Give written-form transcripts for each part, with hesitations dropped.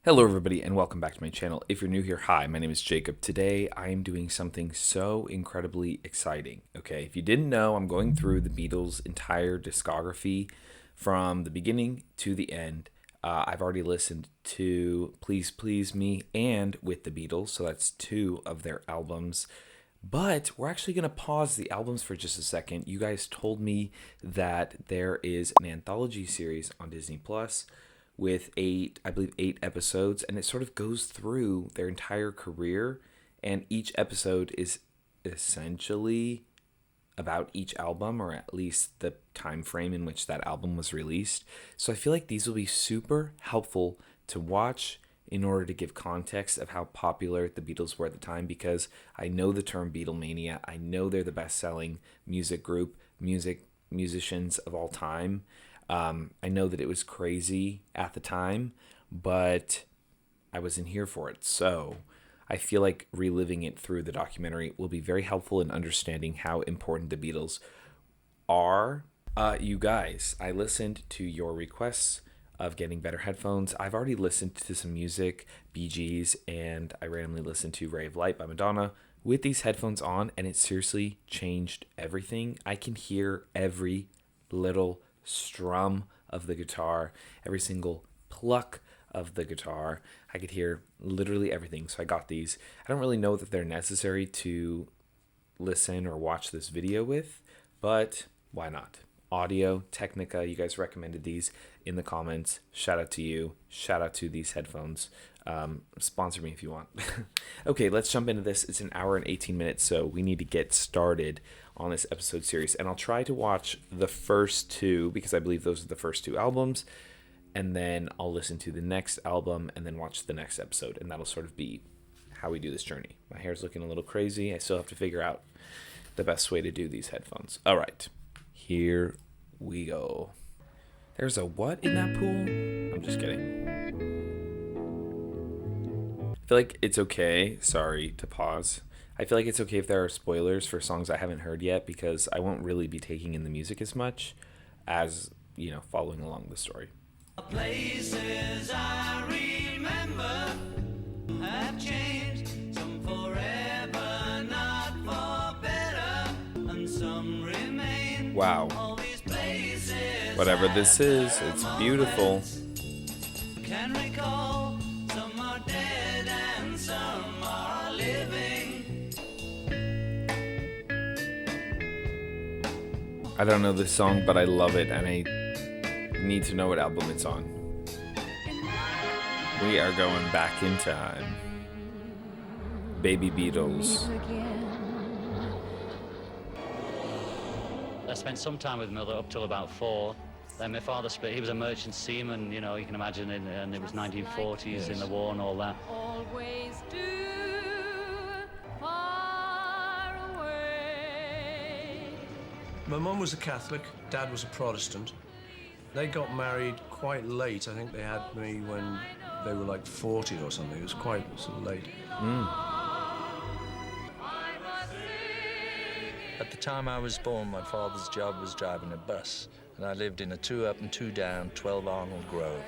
Hello everybody and welcome back to my channel. If you're new here, hi, my name is Jacob. Today I am doing something so incredibly exciting. Okay, if you didn't know, I'm going through the Beatles' entire discography from the beginning to the end. I've already listened to Please Please Me and With the Beatles, so that's two of their albums. But we're actually going to pause the albums for just a second. You guys told me that there is an anthology series on Disney Plus with eight episodes, and it sort of goes through their entire career, and each episode is essentially about each album, or at least the time frame in which that album was released. So I feel like these will be super helpful to watch in order to give context of how popular the Beatles were at the time, because I know the term Beatlemania. I know they're the best-selling musicians of all time. I know that it was crazy at the time, but I wasn't here for it. So I feel like reliving it through the documentary will be very helpful in understanding how important the Beatles are. You guys, I listened to your requests of getting better headphones. I've already listened to some music, Bee Gees, and I randomly listened to Ray of Light by Madonna with these headphones on, and it seriously changed everything. I can hear every little strum of the guitar, every single pluck of the guitar. I could hear literally everything. So I got these. I don't really know that they're necessary to listen or watch this video with, but why not? Audio Technica, you guys recommended these in the comments. Shout out to you. Shout out to these headphones. Sponsor me if you want. Okay, let's jump into this. It's an hour and 18 minutes, so we need to get started on this episode series. And I'll try to watch the first two, because I believe those are the first two albums. And then I'll listen to the next album and then watch the next episode. And that'll sort of be how we do this journey. My hair's looking a little crazy. I still have to figure out the best way to do these headphones. All right, here we go. There's a what in that pool? I'm just kidding. I feel like it's okay. Sorry to pause. I feel like it's okay if there are spoilers for songs I haven't heard yet, because I won't really be taking in the music as much as, following along the story. Places I remember have changed, some forever, not for better, and some remain. Wow. All these places Whatever this is, it's beautiful. can recall, some are dead and some are living. I don't know this song, but I love it, and I need to know what album it's on. We are going back in time. Baby Beatles. I spent some time with mother up till about 4. Then my father split. He was a merchant seaman, you can imagine, and it was 1940s in the war and all that. Always do far away. My mum was a Catholic, Dad was a Protestant. They got married quite late. I think they had me when they were like 40 or something. It was quite sort of late. At the time I was born, my father's job was driving a bus, and I lived in a 2 up and 2 down 12 Arnold Grove.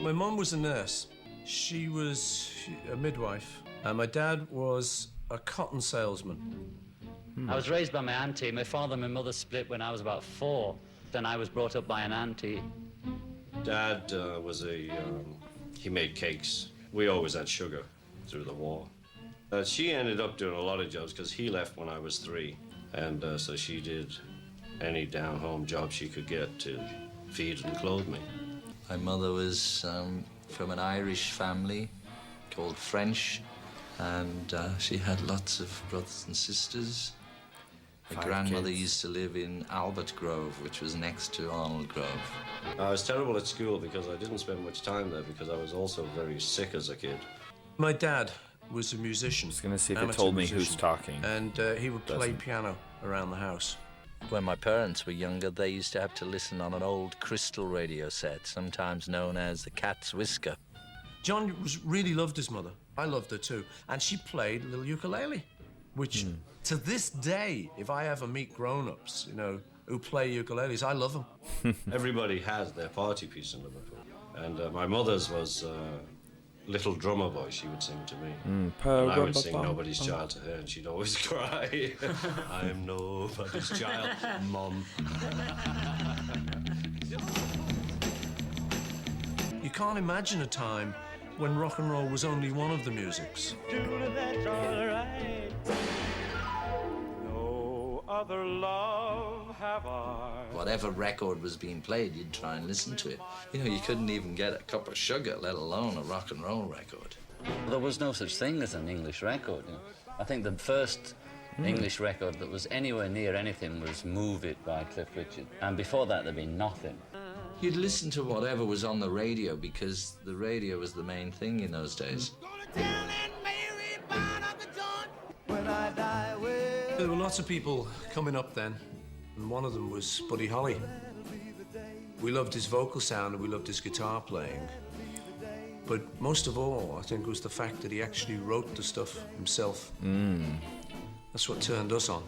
My mum was a nurse. She was a midwife. And my dad was a cotton salesman. I was raised by my auntie. My father and my mother split when I was about 4. Then I was brought up by an auntie. Dad he made cakes. We always had sugar through the war. She ended up doing a lot of jobs because he left when I was 3. And so she did any down-home job she could get to feed and clothe me. My mother was from an Irish family called French, and she had lots of brothers and sisters. My 5 grandmother kids. used to live in Albert Grove, which was next to Arnold Grove. I was terrible at school because I didn't spend much time there because I was also very sick as a kid. My dad was a musician. I was gonna see if it amateur told me who's musician, talking. And he would play Doesn't. piano around the house. When my parents were younger, they used to have to listen on an old crystal radio set, sometimes known as the Cat's Whisker. John really loved his mother. I loved her too. And she played little ukulele, which to this day, if I ever meet grown-ups, you know, who play ukuleles, I love them. Everybody has their party piece in Liverpool. And my mother's was Little Drummer Boy, she would sing to me. And I would sing Nobody's Child to her, and she'd always cry. I'm nobody's child, Mum. You can't imagine a time when rock and roll was only one of the musics. That's all right. No other love have I. Whatever record was being played, you'd try and listen to it. You know, you couldn't even get a cup of sugar, let alone a rock and roll record. There was no such thing as an English record. You know. I think the first English record that was anywhere near anything was Move It by Cliff Richard. And before that, there'd been nothing. You'd listen to whatever was on the radio because the radio was the main thing in those days. There were lots of people coming up then, and one of them was Buddy Holly. We loved his vocal sound and we loved his guitar playing. But most of all, I think, was the fact that he actually wrote the stuff himself. That's what turned us on.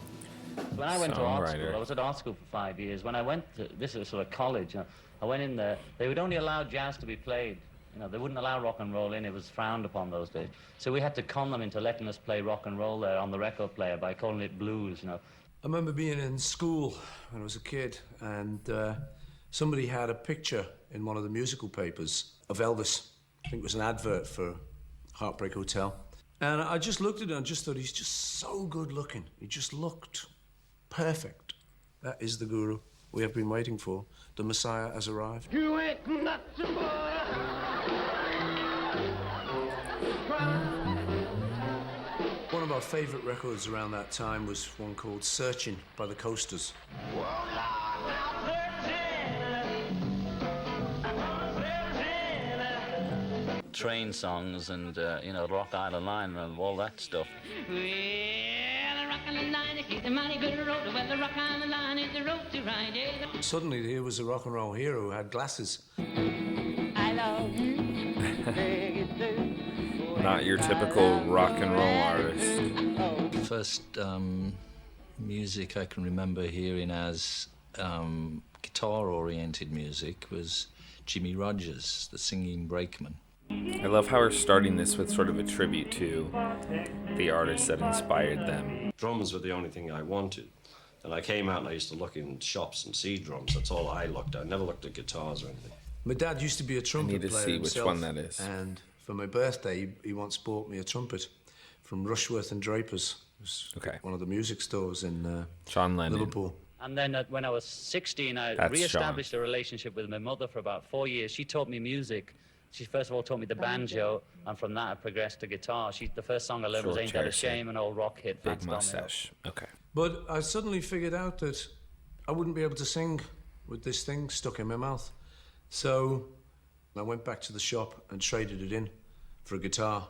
When I went to art school, I was at art school for 5 years. When I went to, this was sort of college, you know, I went in there, they would only allow jazz to be played. You know, they wouldn't allow rock and roll in, it was frowned upon those days. So we had to con them into letting us play rock and roll there on the record player by calling it blues, you know. I remember being in school when I was a kid, and somebody had a picture in one of the musical papers of Elvis. I think it was an advert for Heartbreak Hotel. And I just looked at it and just thought, he's just so good looking. He just looked perfect. That is the guru we have been waiting for. The Messiah has arrived. You ain't nothing but One of our favourite records around that time was one called Searching by the Coasters. Train songs and, you know, Rock Island Line and all that stuff. Well, the Rock Island Line is a mighty good road. Well, the Rock Island Line is the road to ride. Yeah. Suddenly here was a rock and roll hero who had glasses. I love you. Not your typical rock and roll artist. The first music I can remember hearing as guitar-oriented music was Jimmy Rogers, the singing brakeman. I love how we're starting this with sort of a tribute to the artists that inspired them. Drums were the only thing I wanted. And I came out and I used to look in shops and see drums. That's all I looked at. I never looked at guitars or anything. My dad used to be a trumpet need to player see himself, which one that is. And for my birthday, he once bought me a trumpet from Rushworth and Drapers. It was Okay. one of the music stores in John Lennon. Liverpool. And then when I was 16, I That's re-established a relationship with my mother for about 4 years. She taught me music. She first of all taught me the banjo, and from that I progressed to guitar. The first song I learned was Sure, Ain't That a Chelsea. Shame, an old rock hit. Big Fats Domino. mustache. Okay. But I suddenly figured out that I wouldn't be able to sing with this thing stuck in my mouth. So I went back to the shop and traded it in for a guitar.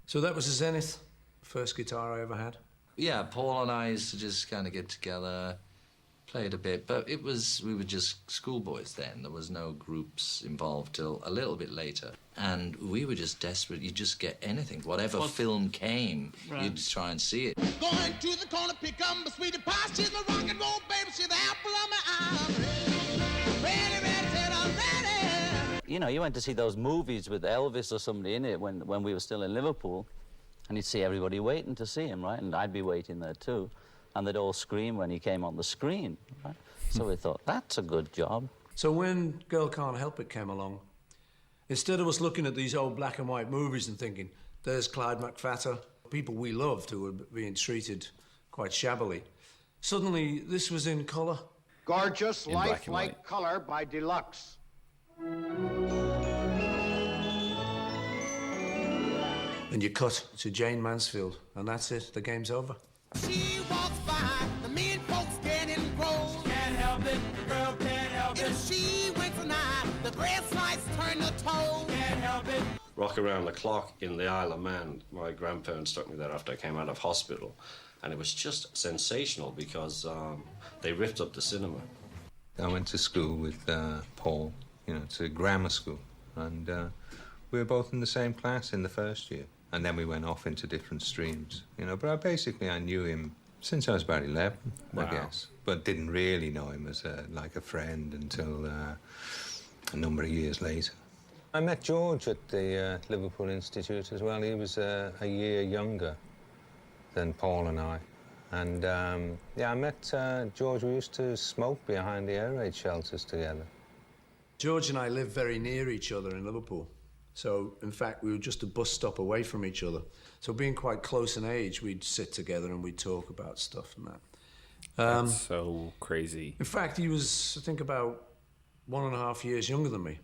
So that was a Zenith, first guitar I ever had. Yeah, Paul and I used to just kind of get together, played a bit, but we were just schoolboys then. There was no groups involved till a little bit later. And we were just desperate. You'd just get anything. Whatever film came, you'd try and see it. Going to the corner, pick up my sweetie pie. She's my rock and roll baby. She's the apple of my eye. Ready, ready, said I'm ready. You know, you went to see those movies with Elvis or somebody in it when we were still in Liverpool, and you'd see everybody waiting to see him, right? And I'd be waiting there too. And they'd all scream when he came on the screen, right? So we thought, that's a good job. So when Girl Can't Help It came along, instead of us looking at these old black and white movies and thinking, there's Clyde McPhatter, people we loved who were being treated quite shabbily, suddenly this was in colour. Gorgeous, In black and lifelike white. color by Deluxe. And you cut to Jane Mansfield, and that's it, the game's over. She walks by, the men folks getting gross. Can't help it, the girl can't help it. If she winks an eye, the grass lights turn to toes. Can't help it. Rock Around the Clock in the Isle of Man. My grandparents took me there after I came out of hospital. And it was just sensational because they ripped up the cinema. I went to school with Paul, you know, to grammar school. And we were both in the same class in the first year. And then we went off into different streams, you know. But I knew him since I was about 11, I guess. But didn't really know him as like a friend until a number of years later. I met George at the Liverpool Institute as well. He was a year younger than Paul and I. And, yeah, I met George. We used to smoke behind the air raid shelters together. George and I lived very near each other in Liverpool. So, in fact, we were just a bus stop away from each other. So, being quite close in age, we'd sit together and we'd talk about stuff and that. That's so crazy. In fact, he was, I think, about 1.5 years younger than me.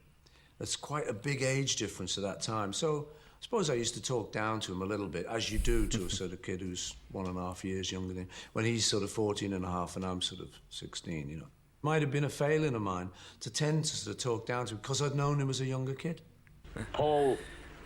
That's quite a big age difference at that time. So, I suppose I used to talk down to him a little bit, as you do to a sort of kid who's 1.5 years younger than him, when he's sort of 14 and a half and I'm sort of 16, you know. Might have been a failing of mine to tend to sort of talk down to him because I'd known him as a younger kid. Paul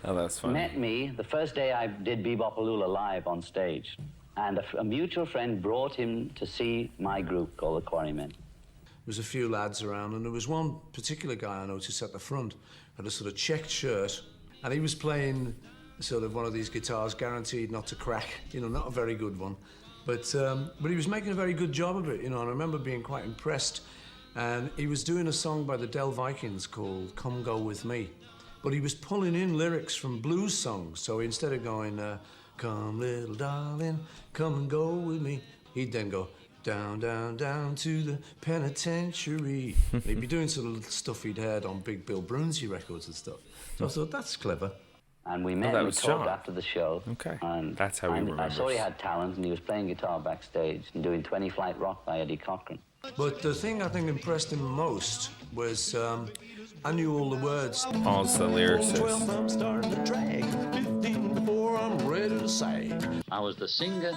that's funny. met me the first day I did Bebopaloola live on stage, and a mutual friend brought him to see my group called the Quarrymen. There was a few lads around, and there was one particular guy I noticed at the front, had a sort of checked shirt, and he was playing sort of one of these guitars guaranteed not to crack, you know, not a very good one. But he was making a very good job of it, you know, and I remember being quite impressed. And he was doing a song by the Del Vikings called Come Go With Me. But he was pulling in lyrics from blues songs. So instead of going, come little darling, come and go with me, he'd then go, down, down, down to the penitentiary. And he'd be doing sort of stuff he'd heard on Big Bill Brunsey records and stuff. So I thought, that's clever. And we met and talked after the show. Okay, and that's how he remembers. I saw he had talent, and he was playing guitar backstage and doing 20 Flight Rock by Eddie Cochran. But the thing I think impressed him most was I knew all the words. Paul's the lyricist. 12, I'm starting to drag. 15 before I'm ready to sag. I was the singer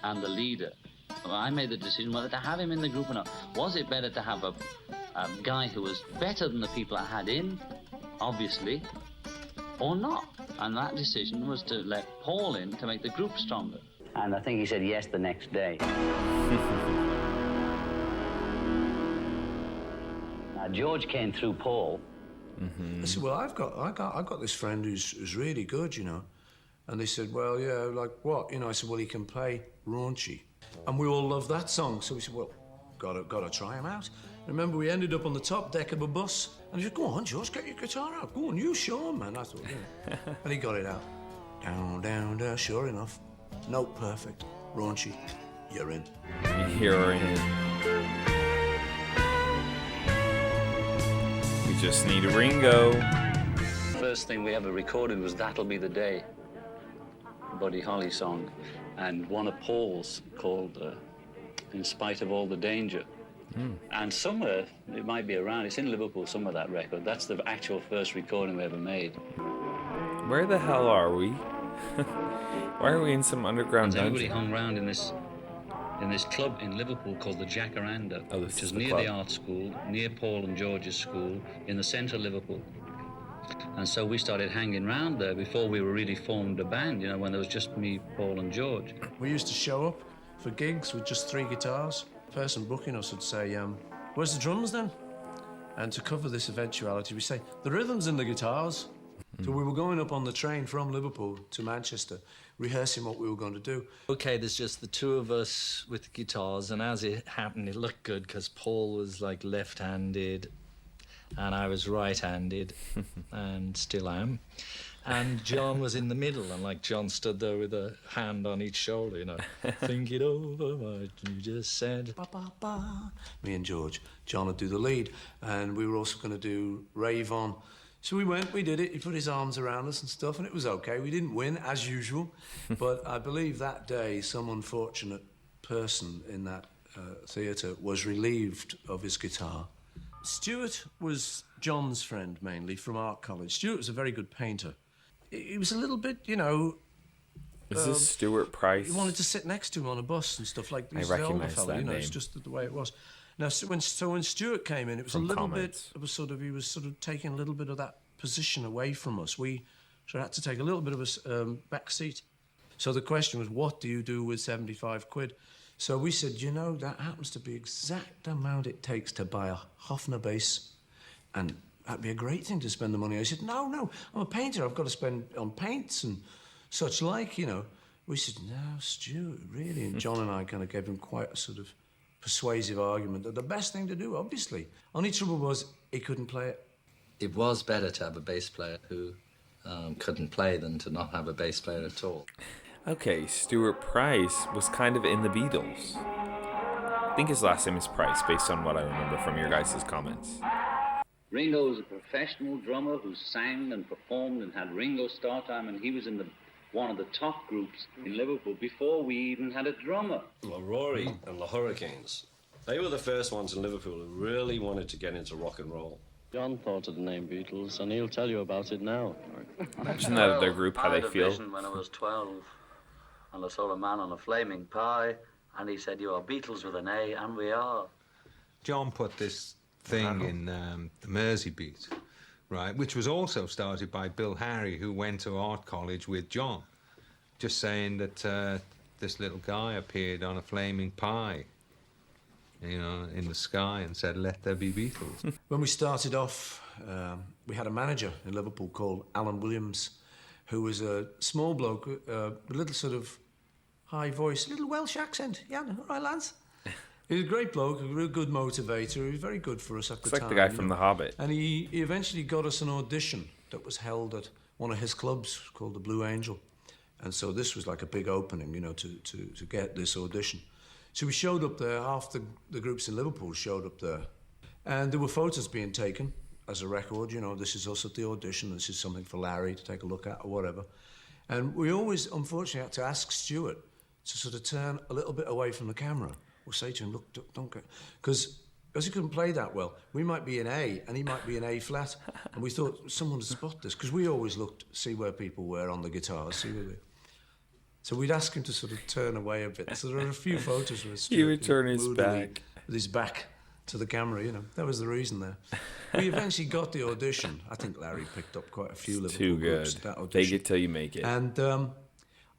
and the leader. Well, I made the decision whether to have him in the group or not. Was it better to have a guy who was better than the people I had in, obviously, or not? And that decision was to let Paul in to make the group stronger. And I think he said yes the next day. Now, George came through Paul. I said, well, I've got this friend who's really good, you know. And they said, well, yeah, like what? You know, I said, well, he can play raunchy. And we all love that song. So we said, well, gotta try him out. Remember, we ended up on the top deck of a bus. And he said, go on, George, get your guitar out. Go on, you show him, man. I thought, yeah. And he got it out. Down, down, down. Sure enough. Note perfect. Raunchy. You're in. You're in. We just need a Ringo. First thing we ever recorded was That'll Be the Day, Buddy Holly song, and one of Paul's called In Spite of All the Danger. And somewhere, it might be around, it's in Liverpool, some of that record. That's the actual first recording we ever made. Where the hell are we? Why are we in some underground Everybody dungeon? hung around in this club in Liverpool called the Jacaranda, which is near club. the art school, near Paul and George's school, in the centre of Liverpool. And so we started hanging around there before we were really formed a band, you know, when there was just me, Paul and George. We used to show up for gigs with just 3 guitars. The person booking us would say, where's the drums then? And to cover this eventuality, we say, the rhythm's in the guitars. So we were going up on the train from Liverpool to Manchester, rehearsing what we were going to do. Okay, there's just the two of us with the guitars, and as it happened, it looked good because Paul was like left-handed and I was right-handed and still am. And John was in the middle, and like John stood there with a hand on each shoulder, you know. Think it over what you just said. Ba, ba, ba. Me and George. John would do the lead, and we were also going to do Rave On. So we went, we did it. He put his arms around us and stuff, and it was okay. We didn't win, as usual. But I believe that day, some unfortunate person in that theatre was relieved of his guitar. Stuart was John's friend, mainly, from art college. Stuart was a very good painter. He was a little bit, you know... Is this Stuart Price? He wanted to sit next to him on a bus and stuff like this. I recognise fella, that you know, name. it's just the way it was. Now, so when Stuart came in, it was From a little comments. bit. It was sort of he was sort of taking a little bit of that position away from us. We sort of had to take a little bit of a back seat. So the question was, what do you do with 75 quid? So we said, you know, that happens to be exact amount it takes to buy a Hofner bass and that'd be a great thing to spend the money. I said, no, I'm a painter. I've got to spend on paints and such like, you know. We said, no, Stuart, really? And John and I kind of gave him quite a sort of persuasive argument that the best thing to do, obviously. Only trouble was he couldn't play it. It was better to have a bass player who couldn't play than to not have a bass player at all. Okay, Stuart Price was kind of in the Beatles. I think his last name is Price, based on what I remember from your guys' comments. Ringo was a professional drummer who sang and performed and had Ringo Star Time, and he was in one of the top groups in Liverpool before we even had a drummer. Well, Rory and the Hurricanes, they were the first ones in Liverpool who really wanted to get into rock and roll. John thought of the name Beatles, and he'll tell you about it now. Imagine that of their group, how they feel. I had a vision when I was 12, and I saw a man on a flaming pie, and he said, "You are Beatles with an A," and we are. John put this thing in the Mersey Beat, right, which was also started by Bill Harry, who went to art college with John, just saying that this little guy appeared on a flaming pie, you know, in the sky, and said, "Let there be Beatles." When we started off, we had a manager in Liverpool called Alan Williams, who was a small bloke, a little sort of high voice, little Welsh accent. Yeah, all right, lads. He was a great bloke, a real good motivator. He was very good for us at the time. It's like the guy from The Hobbit. And he eventually got us an audition that was held at one of his clubs called the Blue Angel. And so this was like a big opening, you know, to get this audition. So we showed up there, half the groups in Liverpool showed up there. And there were photos being taken as a record, you know, this is us at the audition, this is something for Larry to take a look at or whatever. And we always, unfortunately, had to ask Stuart to sort of turn a little bit away from the camera. We'll say to him, look, don't go... Because he couldn't play that well, we might be in A and he might be in A flat. And we thought someone would spot this, because we always looked, see where people were on the guitars, see where they... So we'd ask him to sort of turn away a bit. So there are a few photos with Stuart. He would turn his back. With his back to the camera, you know. That was the reason there. We eventually got the audition. I think Larry picked up quite a few Liverpool too groups good. That audition. Take it till you make it. And our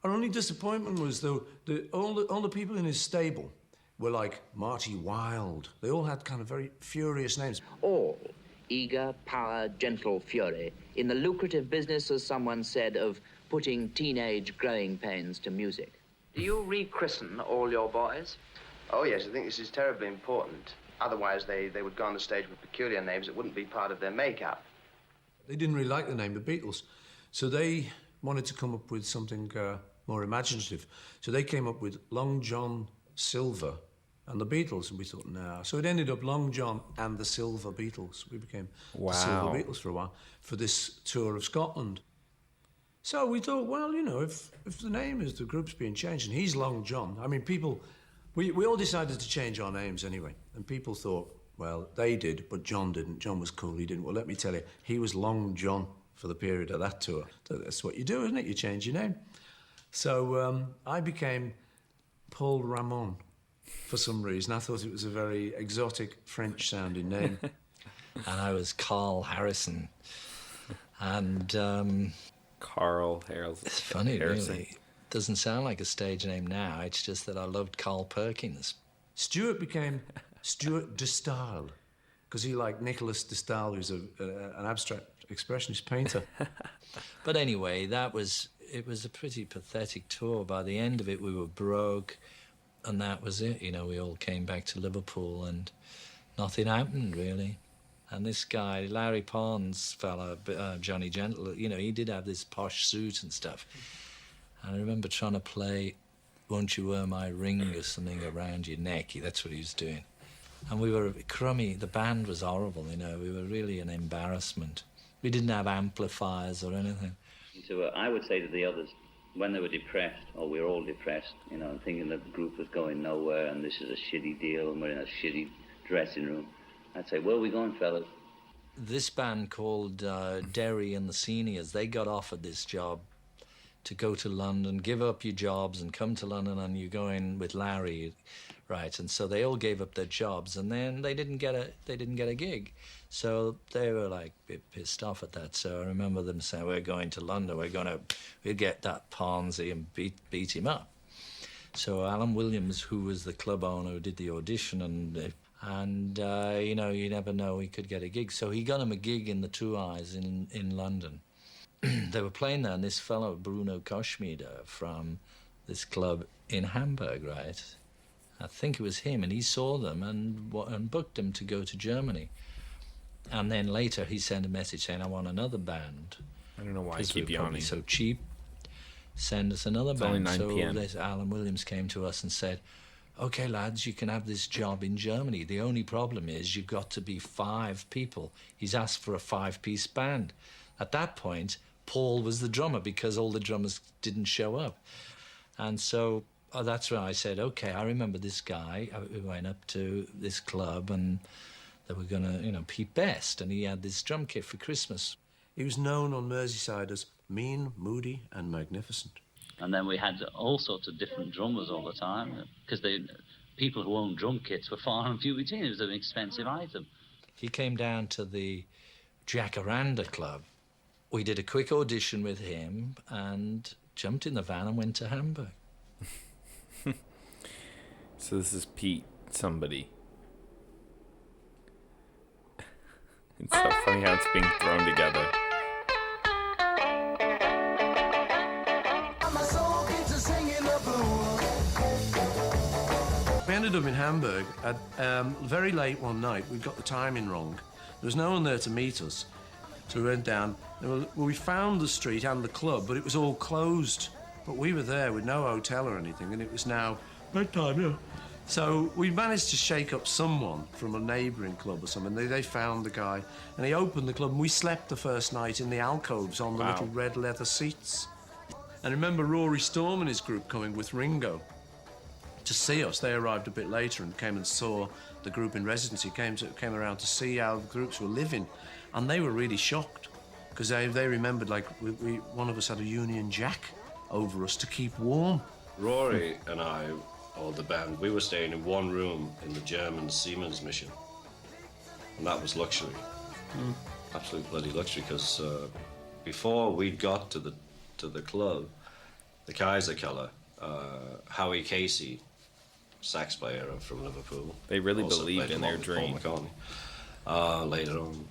only disappointment was, though, all the people in his stable were like Marty Wilde. They all had kind of very furious names. All eager, power, gentle fury in the lucrative business, as someone said, of putting teenage growing pains to music. Do you rechristen all your boys? Oh, yes, I think this is terribly important. Otherwise, they would go on the stage with peculiar names that wouldn't be part of their makeup. They didn't really like the name, the Beatles, so they wanted to come up with something more imaginative. So they came up with Long John Silver and the Beatles, and we thought, nah. So it ended up Long John and the Silver Beatles. We became the Silver Beatles for a while, for this tour of Scotland. So we thought, well, you know, if the name is, the group's being changed, and he's Long John, I mean, people, we all decided to change our names anyway, and people thought, well, they did, but John didn't. John was cool, he didn't. Well, let me tell you, he was Long John for the period of that tour. That's what you do, isn't it? You change your name. So I became Paul Ramon for some reason. I thought it was a very exotic French-sounding name. And I was Carl Harrison. And... Carl Harrison. It's funny, really. It doesn't sound like a stage name now. It's just that I loved Carl Perkins. Stuart became Stuart de Stael, because he liked Nicholas de Stael, who's an abstract expressionist painter. But anyway, it was a pretty pathetic tour. By the end of it, we were broke, and that was it. You know, we all came back to Liverpool, and nothing happened, really. And this guy, Larry Pond's fella, Johnny Gentle, you know, he did have this posh suit and stuff. And I remember trying to play Won't You Wear My Ring or something around your neck. That's what he was doing. And we were crummy. The band was horrible, you know. We were really an embarrassment. We didn't have amplifiers or anything. So I would say to the others, when they were depressed, or we were all depressed, you know, thinking the group was going nowhere and this is a shitty deal and we're in a shitty dressing room, I'd say, where are we going, fellas? This band called Derry and the Seniors, they got offered this job to go to London, give up your jobs and come to London, and you go in with Larry, right? And so they all gave up their jobs, and then they didn't get a gig. So they were like a bit pissed off at that. So I remember them saying, we're going to London, we'll get that Ponzi and beat him up. So Alan Williams, who was the club owner who did the audition, and And, you know, you never know, he could get a gig. So he got him a gig in the Two Eyes in London. They were playing there, and this fellow, Bruno Koschmieder, from this club in Hamburg, right? I think it was him, and he saw them and booked them to go to Germany. And then later he sent a message saying, I want another band. I don't know why I keep yawning. So cheap. Send us another It's band. only 9 p.m. So this Alan Williams came to us and said, okay, lads, you can have this job in Germany. The only problem is you've got to be 5 people. He's asked for a 5-piece band. At that point, Paul was the drummer because all the drummers didn't show up. And so that's when I said, okay, I remember this guy who went up to this club and they were going to, you know, Pete Best, and he had this drum kit for Christmas. He was known on Merseyside as mean, moody, and magnificent. And then we had all sorts of different drummers all the time, because people who owned drum kits were far and few between. It was an expensive item. He came down to the Jacaranda Club. We did a quick audition with him and jumped in the van and went to Hamburg. So this is Pete somebody. It's so funny how it's being thrown together. We ended up in Hamburg at very late one night. We got the timing wrong. There was no one there to meet us. So we went down. We found the street and the club, but it was all closed. But we were there with no hotel or anything, and it was now bedtime, yeah. So we managed to shake up someone from a neighbouring club or something. They found the guy, and he opened the club, and we slept the first night in the alcoves on the little red leather seats. And I remember Rory Storm and his group coming with Ringo to see us. They arrived a bit later and came and saw the group in residency, came around to see how the groups were living, and they were really shocked because they remembered, like, one of us had a Union Jack over us to keep warm. Rory and I, or the band, we were staying in one room in the German Siemens mission, and that was luxury. Absolute bloody luxury, because before we got to the club, the Kaiserkeller, Howie Casey, sax player from Liverpool. They really believed in their dream. Paul McCartney. Later on,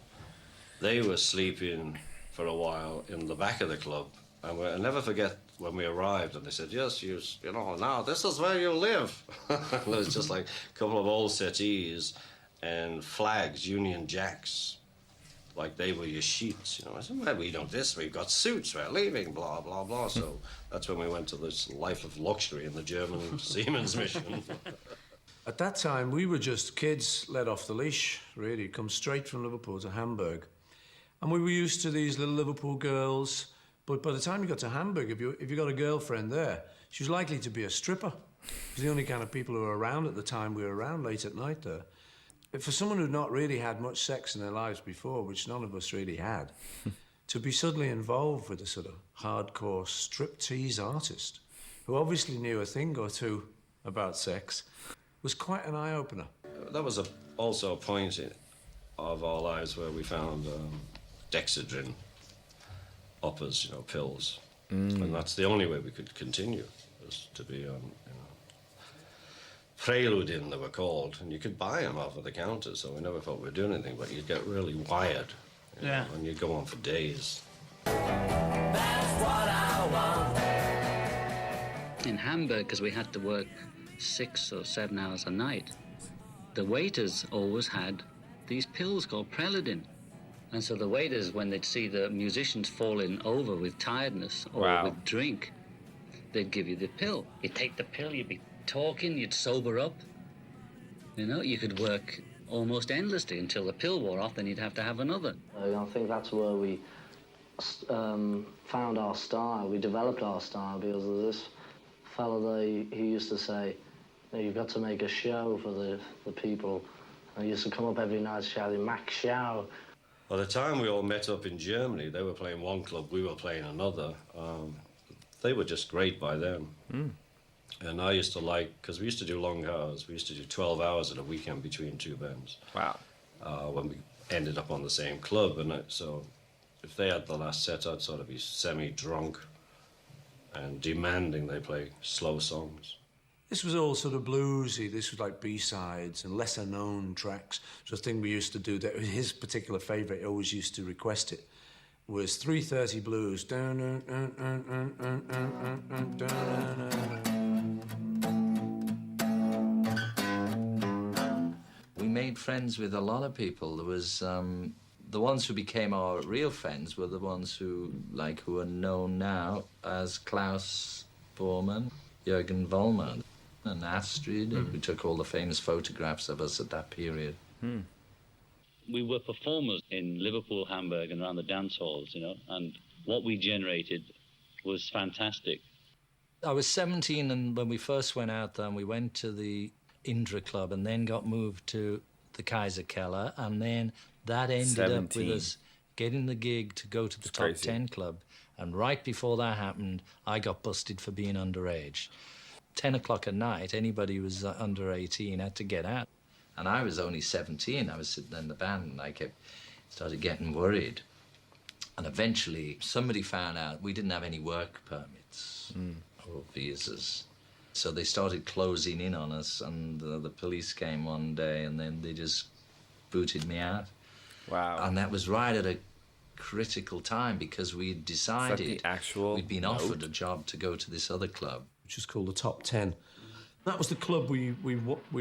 they were sleeping for a while in the back of the club, and I'll never forget when we arrived, and they said, yes, you know, now this is where you live. And it was just like a couple of old settees and flags, Union Jacks, like they were your sheets, you know. I said, well, we don't this, we've got suits, we're leaving, blah, blah, blah. So that's when we went to this life of luxury in the German Siemens mission. At that time, we were just kids let off the leash, really, come straight from Liverpool to Hamburg. And we were used to these little Liverpool girls, but by the time you got to Hamburg, if you got a girlfriend there, she was likely to be a stripper. It was the only kind of people who were around at the time we were around late at night there. For someone who'd not really had much sex in their lives before, which none of us really had, to be suddenly involved with a sort of hardcore striptease artist who obviously knew a thing or two about sex was quite an eye-opener. That was also a point of our lives where we found Dexedrine uppers, you know, pills. And that's the only way we could continue, was to be on, Preludin, they were called, and you could buy them off of the counter, so we never thought we were doing anything, but you'd get really wired, you know, and you'd go on for days. That's what I want. In Hamburg, because we had to work 6 or 7 hours a night, the waiters always had these pills called Preludin. And so the waiters, when they'd see the musicians falling over with tiredness or with drink, they'd give you the pill. You'd take the pill, you'd be talking, you'd sober up. You know, you could work almost endlessly until the pill wore off, then you'd have to have another. I think that's where we found our style. We developed our style because of this fellow he used to say, you've got to make a show for the people. And he used to come up every night shouting, Mac Show. By the time we all met up in Germany, they were playing one club, we were playing another. They were just great by then. And I used to like, because we used to do long hours, we used to do 12 hours at a weekend between 2 bands. Wow. When we ended up on the same club, and so if they had the last set, I'd sort of be semi-drunk and demanding they play slow songs. This was all sort of bluesy. This was like B-sides and lesser-known tracks. So the thing we used to do, that was his particular favourite, he always used to request it, was 3:30 blues. We made friends with a lot of people. There was the ones who became our real friends were the ones who are known now as Klaus Bormann, Jürgen Vollmann, and Astrid, and we took all the famous photographs of us at that period. We were performers in Liverpool, Hamburg, and around the dance halls, you know, and what we generated was fantastic. I was 17, and when we first went out there, we went to the Indra Club and then got moved to the Kaiser Keller, and then that ended up with us getting the gig to go to the Top 10 Club. And right before that happened, I got busted for being underage. 10 o'clock at night, anybody who was under 18 had to get out. And I was only 17. I was sitting in the band, and I started getting worried. And eventually, somebody found out we didn't have any work permits or visas. So they started closing in on us, and the police came one day, and then they just booted me out. Wow. And that was right at a critical time, because we had decided we'd been offered a job to go to this other club, which is called the Top 10. That was the club we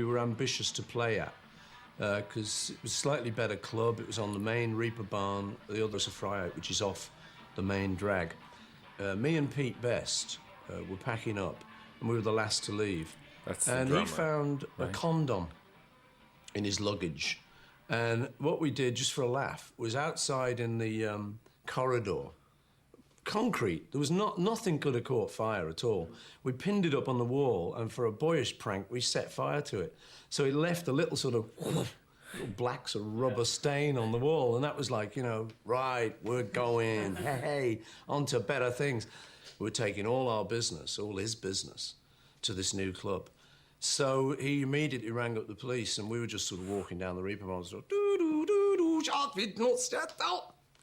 were ambitious to play at, because it was a slightly better club. It was on the main Reeperbahn, the other's a Freiheit, which is off the main drag. Me and Pete Best were packing up, and we were the last to leave. And he found a condom in his luggage. And what we did, just for a laugh, was outside in the corridor, concrete. There was nothing could have caught fire at all. We pinned it up on the wall, and for a boyish prank, we set fire to it. So it left a little sort of little black sort of rubber stain on the wall, and that was like, you know, right, we're going, hey, on to better things. We're taking all our business, all his business, to this new club. So he immediately rang up the police, and we were just sort of walking down the Reeperbahn, sort of,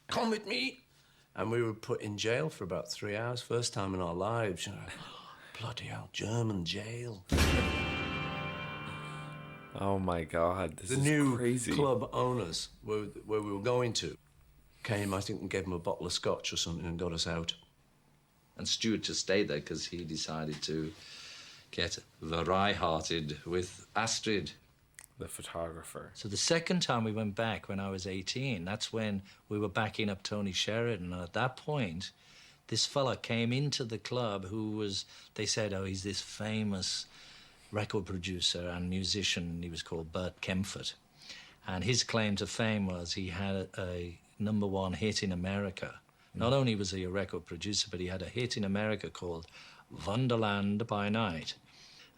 come with me. And we were put in jail for about 3 hours, first time in our lives. You know, bloody hell, German jail. Oh my God, this is crazy. The new club owners, where we were going to, came, I think, and gave them a bottle of scotch or something and got us out. And Stuart just stayed there because he decided to get verheiratet with Astrid, the photographer. So the second time we went back, when I was 18, that's when we were backing up Tony Sheridan. And at that point, this fella came into the club who was, they said, oh, he's this famous record producer and musician. He was called Bert Kempfert. And his claim to fame was he had a #1 hit in America. Not only was he a record producer, but he had a hit in America called Wonderland by Night.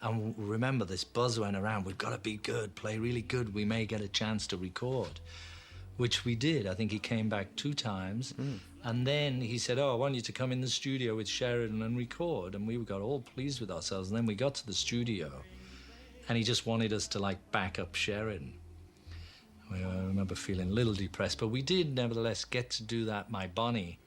And remember, this buzz went around, we've got to be good, play really good, we may get a chance to record, which we did. I think he came back 2 times, and then he said, oh, I want you to come in the studio with Sheridan and record, and we got all pleased with ourselves. And then we got to the studio, and he just wanted us to, like, back up Sheridan. I remember feeling a little depressed, but we did, nevertheless, get to do that, My Bonnie.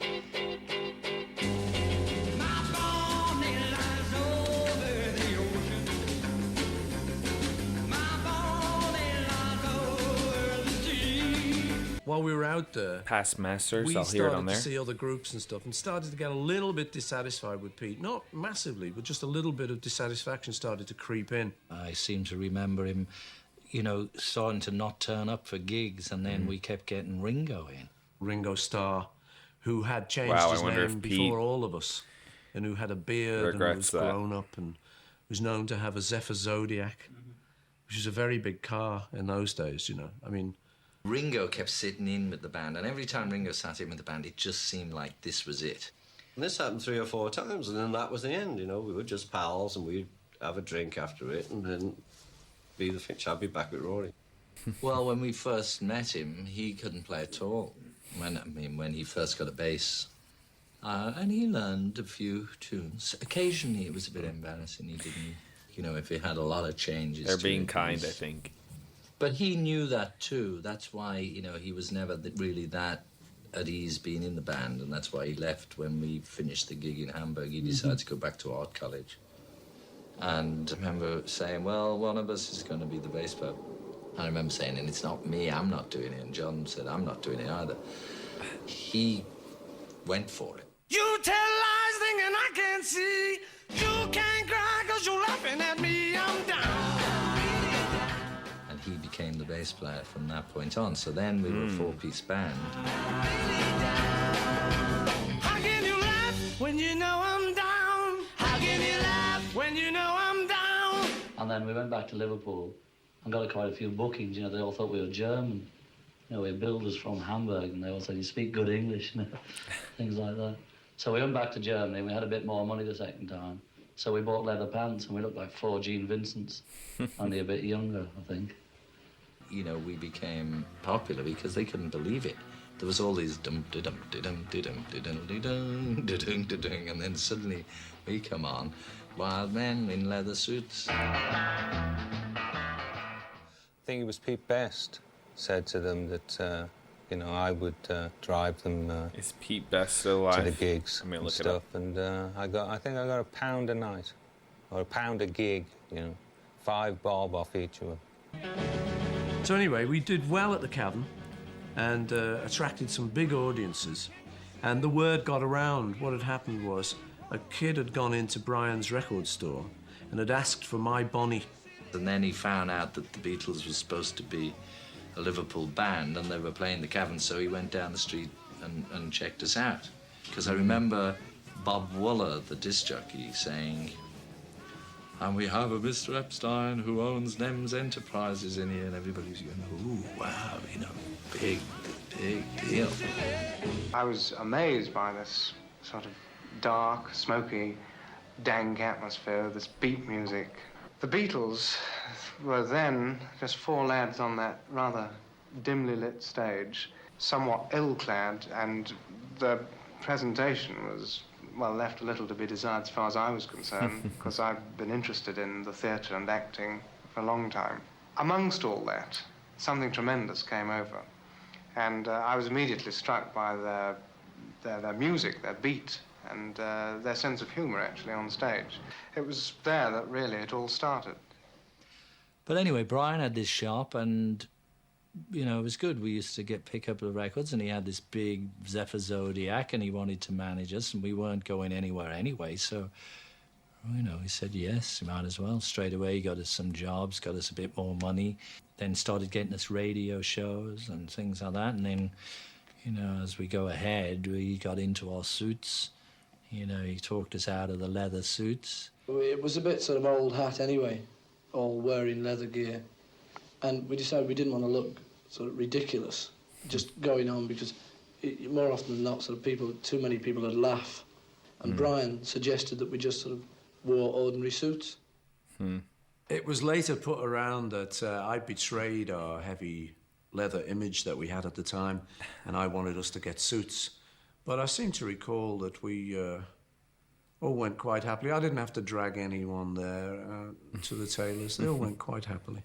While we were out there, Past Masters, we I'll hear it on there. started to see other groups and stuff, and started to get a little bit dissatisfied with Pete. Not massively, but just a little bit of dissatisfaction started to creep in. I seem to remember him, you know, starting to not turn up for gigs, and then we kept getting Ringo in. Ringo Starr, who had changed his name before all of us, and who had a beard and was grown up, and was known to have a Zephyr Zodiac, which was a very big car in those days, you know. I mean, Ringo kept sitting in with the band, and every time Ringo sat in with the band, it just seemed like this was it. And this happened 3 or 4 times, and then that was the end, you know. We were just pals, and we'd have a drink after it, and then be the finish. I'd be back with Rory. Well, when we first met him, he couldn't play at all. When he first got a bass. And he learned a few tunes. Occasionally, it was a bit embarrassing. He didn't, you know, if he had a lot of changes. They're being kind, I think. But he knew that too. That's why, you know, he was never really that at ease being in the band, and that's why he left when we finished the gig in Hamburg. He decided to go back to art college. And I remember saying, well, one of us is going to be the bass player. And I remember saying, and it's not me, I'm not doing it. And John said, I'm not doing it either. He went for it. You tell lies thinking I can't see. You can't cry because you're laughing at me. I'm down. And he became the bass player from that point on. So then we were a four-piece band. How can you laugh when you know I'm down? How can you laugh when you know I'm down? And then we went back to Liverpool and got quite a few bookings. You know, they all thought we were German. You know, we had builders from Hamburg, and they all said, you speak good English, you know, things like that. So we went back to Germany, and we had a bit more money the second time. So we bought leather pants, and we looked like 4 Gene Vincents, only a bit younger, I think. You know, we became popular because they couldn't believe it. There was all these dum-de-dum-de-dum-de-dum-de-dum-de-dum-de-dum, and then suddenly we come on, wild men in leather suits. I think it was Pete Best said to them that, you know, I would drive them Is Pete Best still alive? to the gigs I mean, and look stuff. And I think I got £1 a night, or £1 a gig, you know, 5 bob off each of them. So anyway, we did well at the Cavern and attracted some big audiences. And the word got around. What had happened was a kid had gone into Brian's record store and had asked for My Bonnie. And then he found out that the Beatles was supposed to be a Liverpool band and they were playing the Cavern, so he went down the street and checked us out. Because I remember Bob Wooler, the disc jockey, saying, and we have a Mr. Epstein who owns Nem's Enterprises in here, and everybody's going, ooh, wow, you know, big deal. I was amazed by this sort of dark, smoky, dank atmosphere, this beat music. The Beatles were then just 4 lads on that rather dimly lit stage, somewhat ill-clad, and the presentation was, well, left a little to be desired as far as I was concerned, because I've been interested in the theatre and acting for a long time. Amongst all that, something tremendous came over, and I was immediately struck by their music, their beat, and their sense of humour, actually, on stage. It was there that really it all started. But anyway, Brian had this shop, and, you know, it was good. We used to pick up the records, and he had this big Zephyr Zodiac, and he wanted to manage us, and we weren't going anywhere anyway, so, you know, he said, yes, you might as well. Straight away, he got us some jobs, got us a bit more money, then started getting us radio shows and things like that, and then, you know, as we go ahead, we got into our suits. You know, he talked us out of the leather suits. It was a bit sort of old hat anyway, all wearing leather gear. And we decided we didn't want to look sort of ridiculous just going on, because more often than not, sort of too many people would laugh. And Brian suggested that we just sort of wore ordinary suits. It was later put around that I betrayed our heavy leather image that we had at the time, and I wanted us to get suits. But I seem to recall that we all went quite happily. I didn't have to drag anyone there to the tailors. They all went quite happily.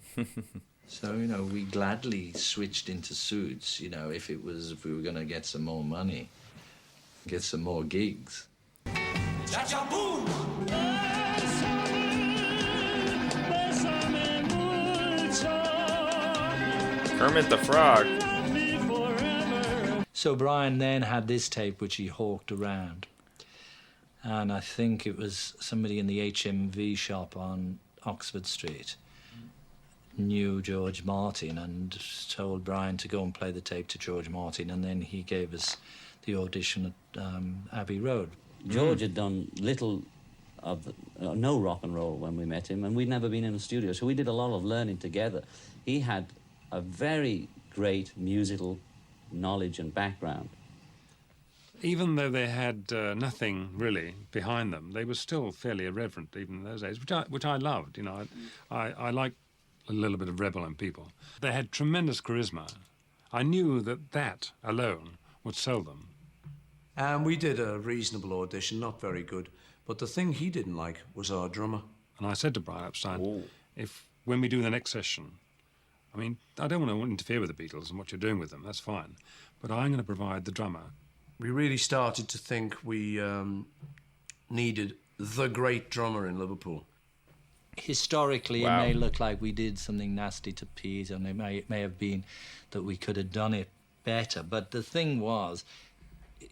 So, you know, we gladly switched into suits, you know, if we were going to get some more money, get some more gigs. Kermit the Frog. So Brian then had this tape which he hawked around. And I think it was somebody in the HMV shop on Oxford Street knew George Martin and told Brian to go and play the tape to George Martin, and then he gave us the audition at Abbey Road. George had done little of no rock and roll when we met him, and we'd never been in a studio, so we did a lot of learning together. He had a very great musical knowledge and background. Even though they had nothing really behind them, they were still fairly irreverent even in those days, which I loved. You know, I like a little bit of rebel in people. They had tremendous charisma. I knew that alone would sell them. And we did a reasonable audition, not very good, but the thing he didn't like was our drummer. And I said to Brian Epstein, when we do the next session, I mean, I don't want to interfere with the Beatles and what you're doing with them, that's fine, but I'm going to provide the drummer. We really started to think we needed the great drummer in Liverpool. Historically, Wow. it may look like we did something nasty to Pete, and it may have been that we could have done it better. But the thing was,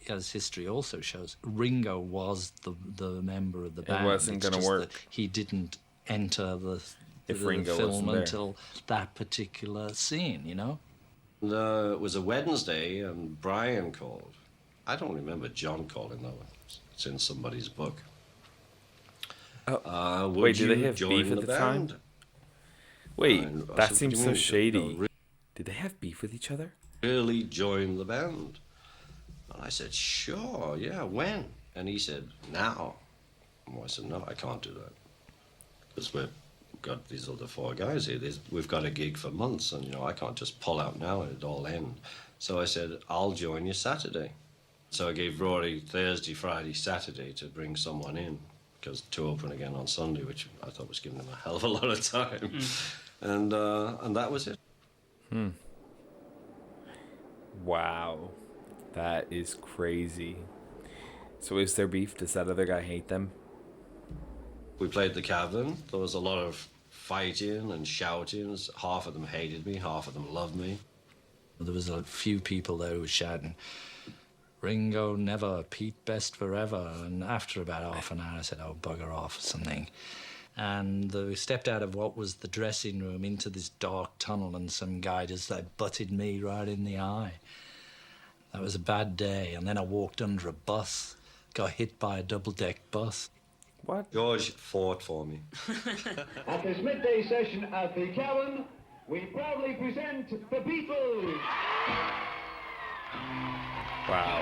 as history also shows, Ringo was the member of the band. wasn't gonna work. He didn't enter the Ringo film wasn't there. until that particular scene, you know? It was a Wednesday, and Brian called. I don't remember John calling, though. It's in somebody's book. Would Wait, do they you have join beef at the band? time? Wait, And I that said, seems "What so do you shady. mean? No, Did they have beef with each other? Really join the band?" And I said, "Sure, yeah, when?" And he said, "Now." And I said, "No, I can't do that. Because we've got these other 4 guys here. We've got a gig for months, and, I can't just pull out now and it'd all end." So I said, "I'll join you Saturday." So I gave Rory Thursday, Friday, Saturday to bring someone in, because to open again on Sunday, which I thought was giving them a hell of a lot of time. And that was it. Wow. That is crazy. So is there beef? Does that other guy hate them? We played the Cavern. There was a lot of fighting and shouting. Half of them hated me, half of them loved me. There was a few people there who were shouting, "Ringo never, Pete best forever." And after about half an hour, I said, "Oh, bugger off," or something. And we stepped out of what was the dressing room into this dark tunnel, and some guy just butted me right in the eye. That was a bad day. And then I walked under a bus, got hit by a double-deck bus. What? George fought for me. At this midday session at the Cavern, we proudly present the Beatles. Wow.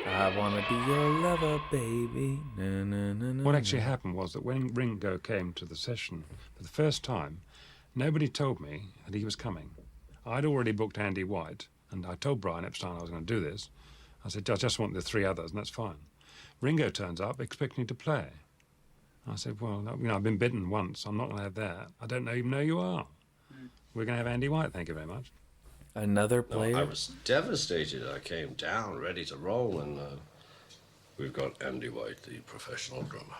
I wanna be your lover, baby. Na, na, na, na, What actually na. happened was that when Ringo came to the session for the first time, nobody told me that he was coming. I'd already booked Andy White, and I told Brian Epstein I was going to do this. I said, "I just want the 3 others, and that's fine." Ringo turns up expecting to play. I said, "Well, no, I've been bitten once. I'm not going to have that. I don't even know you are. We're going to have Andy White, thank you very much." Another player? No, I was devastated. I came down ready to roll, and we've got Andy White, the professional drummer.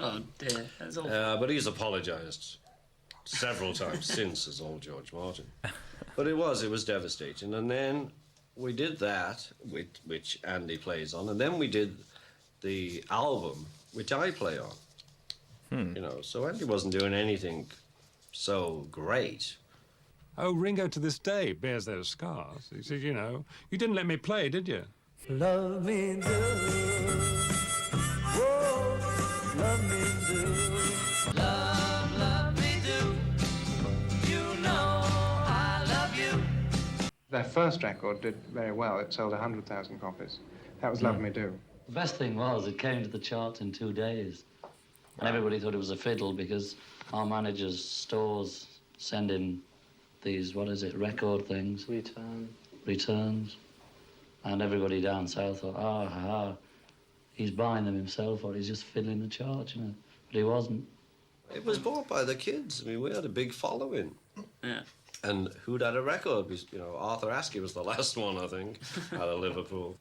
Oh dear, that's awful. But he's apologized several times since, as old George Martin. But it was devastating. And then we did that, which Andy plays on, and then we did the album, which I play on. So Andy wasn't doing anything so great. Oh, Ringo to this day bears those scars. He says, "You didn't let me play, did you?" Love me do. Whoa, love me do. Love me do. You know I love you. Their first record did very well. It sold 100,000 copies. That was Love Me Do. The best thing was it came to the charts in 2 days. And everybody thought it was a fiddle because our manager's stores send him these, record things? Returns. And everybody down south thought, he's buying them himself or he's just fiddling the charts, But he wasn't. It was bought by the kids. I mean, we had a big following. Yeah. And who'd had a record? Arthur Askey was the last one, I think, out of Liverpool.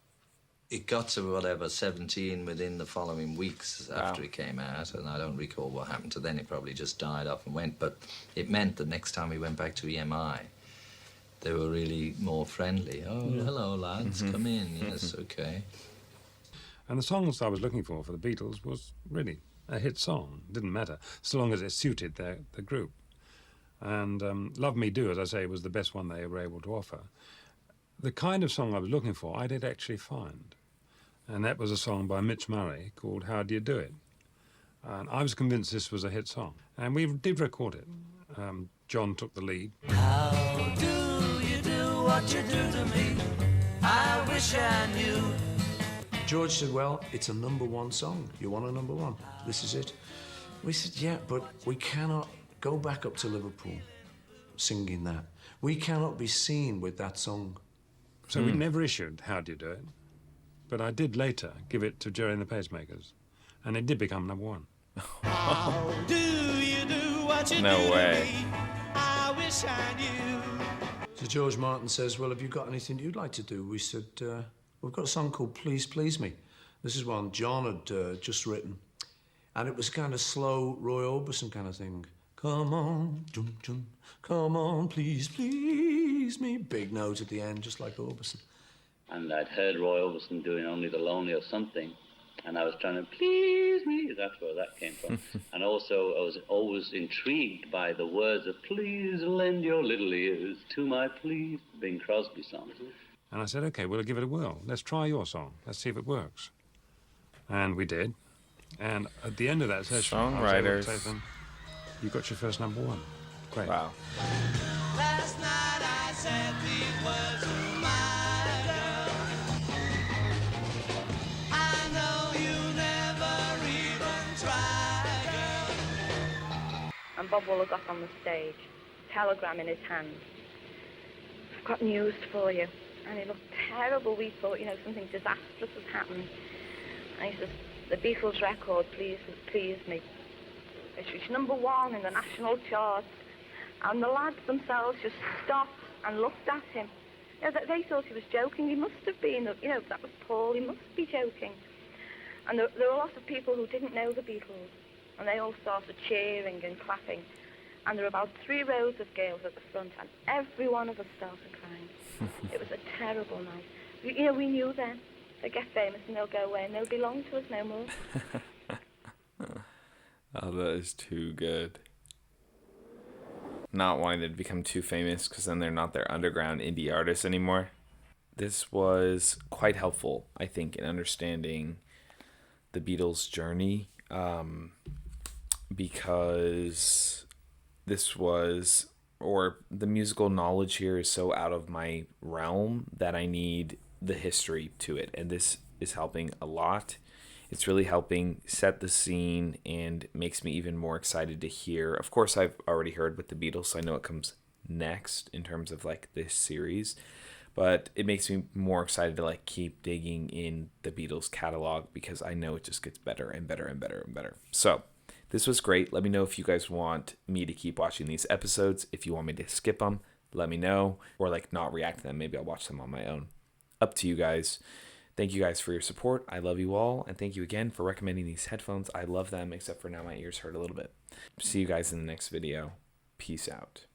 It got to 17 within the following weeks after it came out, and I don't recall what happened to then. It probably just died off and went, but it meant that next time we went back to EMI, they were really more friendly. "Oh, hello, lads, come in." Yes, okay. And the songs I was looking for the Beatles was really a hit song. Didn't matter, so long as it suited the group. And Love Me Do, as I say, was the best one they were able to offer. The kind of song I was looking for, I did actually find. And that was a song by Mitch Murray called How Do You Do It? And I was convinced this was a hit song. And we did record it. John took the lead. How do you do what you do to me? I wish I knew. George said, "Well, it's a #1 song. You want a #1? This is it." We said, "Yeah, but we cannot go back up to Liverpool singing that. We cannot be seen with that song." So we never issued How Do You Do It? But I did later give it to Jerry and the Pacemakers. And it did become #1. How do you do what you No do way. to me? I wish I knew. So George Martin says, well, have you got anything you'd like to do? We said, we've got a song called Please Please Me. This is one John had just written. And it was kind of slow Roy Orbison kind of thing. Come on, dum, dum, come on, please, please me. Big note at the end, just like Orbison. And I'd heard Roy Orbison doing Only the Lonely or something, and I was trying to please me. That's where that came from. And also, I was always intrigued by the words of "Please lend your little ears to my please," Bing Crosby song. And I said, okay, we'll give it a whirl. Let's try your song. Let's see if it works. And we did. And at the end of that session, I was able to say to them, you got your first #1. Great. Wow. Last night I said these words to my girl. I know you never even tried, girl. And Bob Wooler got on the stage, telegram in his hand. I've got news for you. And he looked terrible. We thought, something disastrous has happened. And he says, the Beatles record, Please Me. It's reached #1 in the national charts. And the lads themselves just stopped and looked at him. They thought he was joking. He must have been, that was Paul. He must be joking. And there were a lot of people who didn't know the Beatles. And they all started cheering and clapping. And there were about 3 rows of girls at the front, and every one of us started crying. It was a terrible night. We knew then. They'll get famous and they'll go away and they'll belong to us no more. Oh, that is too good. Not wanting to become too famous because then they're not their underground indie artists anymore. This was quite helpful, I think, in understanding the Beatles' journey, because this was, or the musical knowledge here is so out of my realm that I need the history to it, and this is helping a lot. It's really helping set the scene and makes me even more excited to hear. Of course, I've already heard with the Beatles, so I know it comes next in terms of like this series, but it makes me more excited to like keep digging in the Beatles catalog because I know it just gets better and better and better and better. So this was great. Let me know if you guys want me to keep watching these episodes. If you want me to skip them, let me know, or like not react to them. Maybe I'll watch them on my own. Up to you guys. Thank you guys for your support. I love you all. And thank you again for recommending these headphones. I love them, except for now my ears hurt a little bit. See you guys in the next video. Peace out.